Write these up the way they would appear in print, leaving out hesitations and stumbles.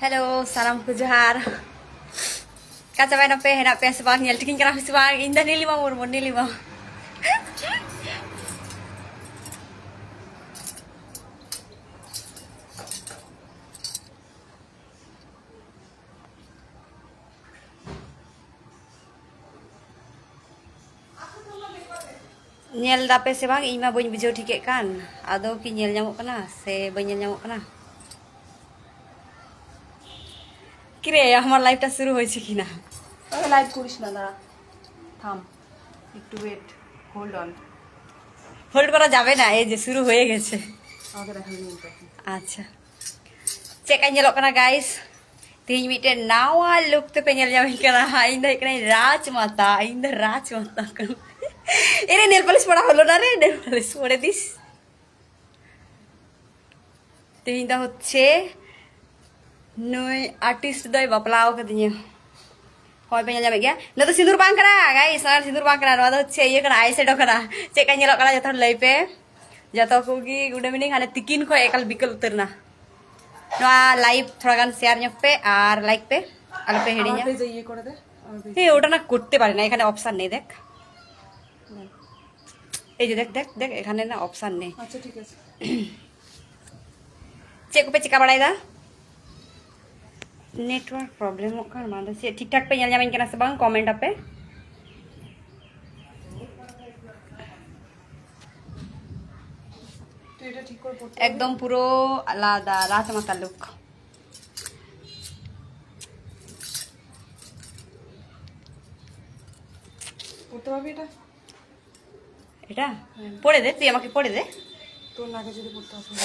Hello, salam ku johar. Ka cabai na pe hena pe sebang nyel tiking kana sebang indah ni lima murmur ni lima. Nyel dape sebang ima bañ bujau tiket kan. Ado ki nyel nyamuk kana se bañ nyel nyamuk kana. কিরে আমার লাইভটা শুরু হয়েছে কিনা আরে live করিস না দাঁড়া থাম একটু ওয়েট হোল্ড অন হোল্ড করা যাবে না এই যে শুরু হয়ে গেছে আমাকে দেখাই নিন আচ্ছা চেক আই nyelok kana guys tihin miten nawa look te penyel nyamik kana inda kana rajmata kan ini nail polish পড়া হলো না রে nail polish পরে দিস tihin da হচ্ছে Noi artis doi baplau katanya. Hoy penyel nyamik ya. Na to sindur bang kana guys, saran sindur bang kana no to ieu kana eyeshadow kana. Cek kan nyelok kana jotor lei pe. Jotor ko gi udah mending hane tikin ko ekal bikal uterna. No live thoda gan share nyok pe ar like pe alo pe hedinya. আমার পেজে ইয়ে করে দে এই ওটা না করতে পারি না এখানে অপশন নেই দেখ এই যে দেখ দেখ দেখ এখানে না অপশন নেই আচ্ছা ঠিক আছে চেক पे चिका बढ़ाई दा नेटवर्क प्रॉब्लम होकर मान से ठीक ठाक पे nyal nyamain kana se bang comment ape তো এটা ঠিক করে পড়তে एकदम পুরো আলাদা রাজমাতা লুক পড়তে পারবি এটা এটা পড়ে দে তুই আমাকে পড়ে দে তোর নাকে যদি পড়তে আসবে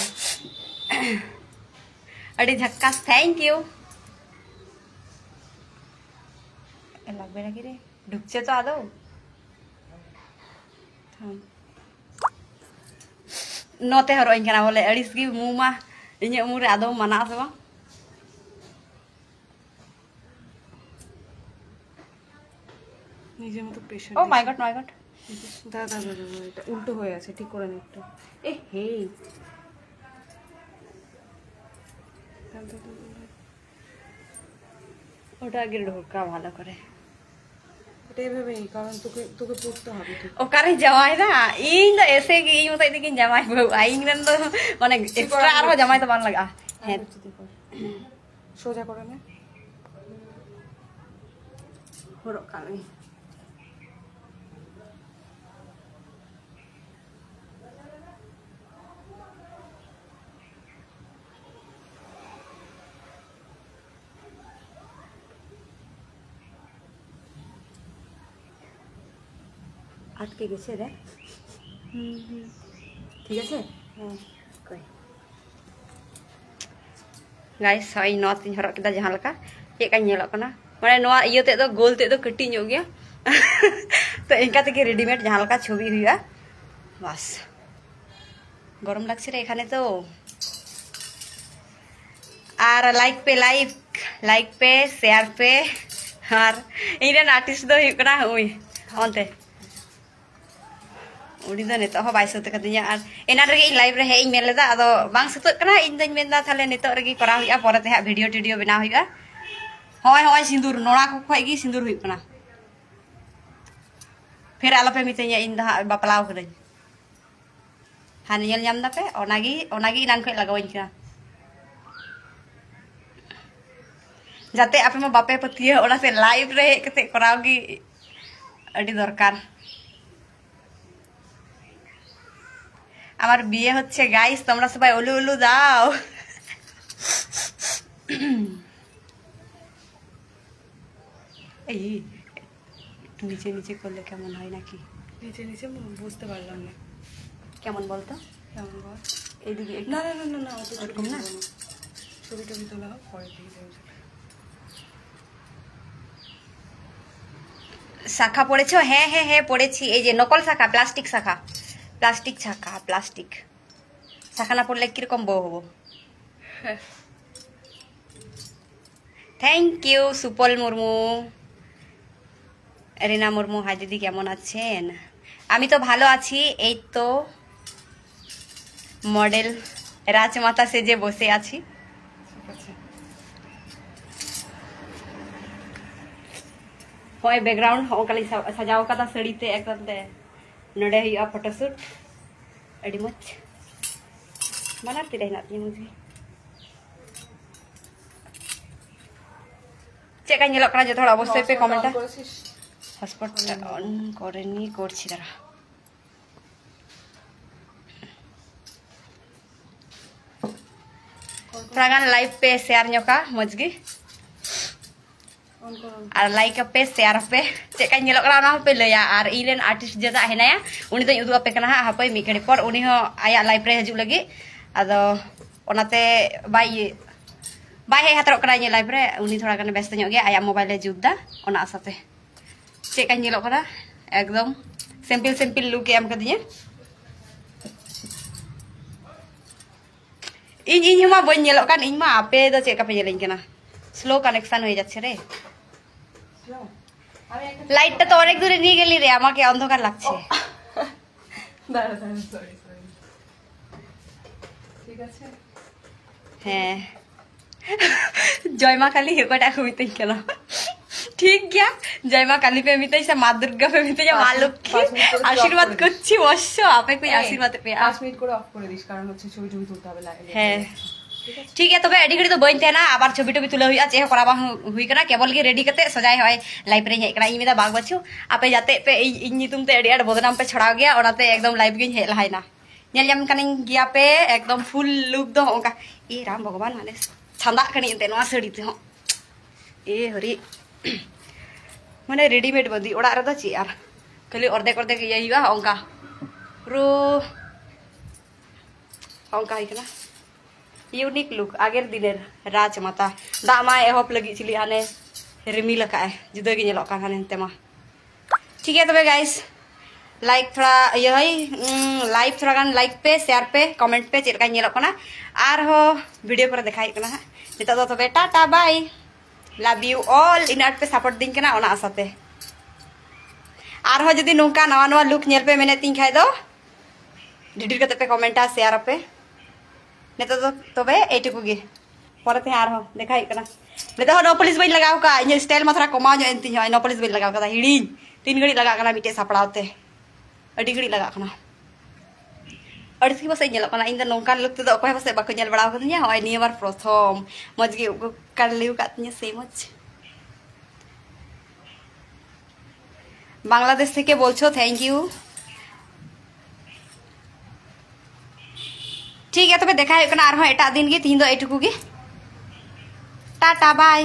আরে ঝক্কাস থ্যাংক ইউ লাগবে নাকি রে ঢুকছে তো আদৌ নতে হরইন কানা বলে আড়িস কি মুমা ইᱧᱟᱹᱜ মুরে আদৌ মানা আছে বাং নিজের মতো পেশেন্ট ও মাই গড দাদা এটা উল্টো হয়ে আছে ঠিক করে নে একটু এ হে ওটা আগে ঢোকা ভালো করে এটা এভাবে কারণ তোকে তোকে পড়তে হবে ঠিক ওকারে জামাই না ইন দা এসে কি ইন মতো এদিকে জামাই বউ আইন নেন তো মানে এক্সট্রা আরো জামাই তো বান লাগা হ্যাঁ সোজা করে নে হরো কালে আটকে গেছে রে ঠিক আছে হ্যাঁ কই গাইস সই নট ইন হরক কিদা jahan leka cek kan nyelok kana mane noa ieu te do goal te do keti nyok gya to inka থেকে রেডিমেড jahan leka ছবি हुआ বাস গরম লাগছে রে এখানে তো আর লাইক पे शेयर पे আর ইরেন আর্টিস্ট do ᱦᱩᱭᱩᱜ kana ᱩᱭ onte उड़ी दो नितो हो बाई सत कदिया और एना रगे लाइव रे हेई मेल लेदा अदो बांग सतत कना इन दन मेनदा थाले नितो रगे करा हुआ परते हा वीडियो टीडियो बना हुआ होय होय सिंदूर नोड़ा को खय गी सिंदूर हुई कना फिर आलो पे मितेया इन दा बापलाव कदन हानि नेल जाम दा पे ओनागी नान खय लगावइन का जाते आपे मा बापे पतिया ओना से लाइव रे कते करावगी अडी दरकार আমার বিয়ে হচ্ছে গাইস তোমরা সবাই ওলু ওলু দাও এই একটু নিচে নিচে করলে কেমন হয় নাকি নিচে নিচে বুঝতে পারলাম না কেমন বলতো কেমন বল এইদিকে না না না না না ওরকম না ছবি টবি তোলা পরে দিয়ে যাবে শাখা পড়েছো হ্যাঁ হ্যাঁ হ্যাঁ পড়েছি এই যে নকল শাখা প্লাস্টিক শাখা প্লাস্টিক শাখা না পড়লে কিরকম বউ হবো thank you Supal Murmu Rina Murmu hi দিদি কেমন আছেন আমি তো ভালো আছি এই তো মডেল রাজমাতা সেজে বসে আছি होय बैकग्राउंड होकली सजाव कदा साड़ी ते एकदम ते नडे हुआ फोटोशूट अड़ी मच बनार ती रहना ती मुझे चेक का ñelok kana joto অবশ্যই पे कमेंट हॉटस्पॉट ऑन करेनी করছি দাঁড়া थोड़ा लाइव पे शेयर ñoka मजगी और लाइक पे शेयर पे चेक ñelok kana ona पे लया और इलेन आर्टिस्ट जदा हेनाया उनी तो उदुग पे kana हापे मी घड़ी पर उनी हो आया लाइव रे हजु लगी आदो ओनाते बाय हे हातरो kana लाइव रे उनी थोड़ा गाने व्यस्त ñok गया आया मोबाइल ले जुदा ओना आसाते चेक ñelok kana एकदम सिंपल सिंपल लुक एम कदिया इन इन मा बन ñelok kan इन मा आपे दो चेक का पे ñelain kana स्लो कनेक्शन হয়ে যাচ্ছে রে লাইটটা তো অনেক দূরে নিয়ে গেলি রে আমাকে অন্ধকার লাগছে দাঁড়া দাঁড়া সরি সরি ঠিক আছে হ্যাঁ जय माँ काली हे कोटा मिते केना ठीक क्या जय माँ काली पे मिते से माँ दुर्गा पे मिते जा माँ लक्ष्मी आशीर्वाद করছি অবশ্য আপে কই আশীর্বাদ पे 5 মিনিট করে অফ করে দিস কারণ হচ্ছে ছবি টবি তুলতে হবে লাগে হ্যাঁ ठीक है तबे एडी घड़ी तो बइन तेना आबार छबि टबि तुले हुइया चेह करा हुई कना केवल के रेडी कते सजाय होय लाइव रे हेकना इ मेदा बाग बछु आपे जाते पे इ नितुम ते एडी आड बदनाम पे छड़ाव गया ओनाते एकदम लाइव गिन हे लहाइना नेल याम कनिन गिया पे एकदम फुल लुक दो ओका ए राम भगवान माने छंदा कनी ते नवा सड़ी ते हो ए हरि माने रेडीमेड बदी ओडा रे दो ची यार खाली अर्धे अर्धे के यही हुआ ओंका रो ओंका हिकना यूनिक लुक आगे दिनेर राजमाता दामा एहप लगी चिली हाने रिमी लका है जुदा गे ñelok kan हाने तेमा ठीक है तबे गाइस लाइक थोड़ा यही लाइव थोड़ा गान लाइक पे शेयर पे कमेंट पे चेक का ñelok kana आर हो वीडियो पर दिखाई kana नितो तो तबे tata bye love you all इन आर्ट पे सपोर्ट दिन kana ओना आसाते आर हो जदी नोका नवा नवा लुक ñel पे मेने तीन खाय दो डिडीर कते पे कमेंट आ शेयर पे नेतो तो तबे एटुकु गे परते आर हो देखाई कना नेतो नो पुलिस बई लगाव का इन स्टाइल मा थोड़ा कमाओ जो एंती नो पुलिस बई लगाव का हिड़ी 3 घड़ी लगा कना मिटे सापड़ावते अडी घड़ी लगा कना अड़सी बस ñelok kana इन द नोंका लुक तो कोय बस बाको ñel बड़ाव कदिया होय निय बार प्रथम मजगे कर लिउ कातनी से मच बांग्लादेश থেকে বলছো थैंक यू ठीक है तबे देखा है एटा दिन गे तीन दो एटुकु गे टाटा बाय।